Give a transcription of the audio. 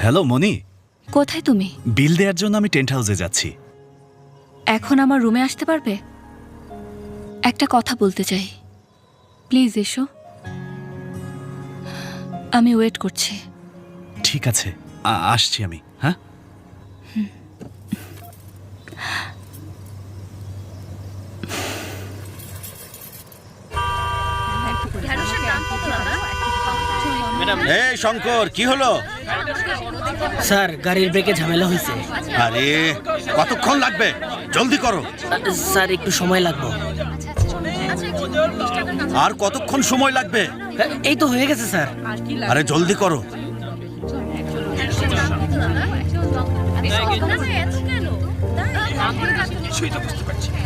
Hello মনি, কোথায় তুমি? বিল দেওয়ার জন্য আমি টেন্ট হাউসে যাচ্ছি। এখন আমার রুমে আসতে পারবে? একটা কথা বলতে চাই, প্লিজ এসো। আমি ওয়েট করছি। ঠিক আছে, আসছি আমি। হ্যাঁ, এই শঙ্কর, কি হলো? স্যার, গাড়ির ব্রেকে ঝামেলা হয়েছে। আরে কতক্ষণ লাগবে? জলদি করো। স্যার, একটু সময় লাগবে। আর কতক্ষণ সময় লাগবে? এই তো হয়ে গেছে স্যার। আরে জলদি করো। কিছুই তো বুঝতে পারছি না।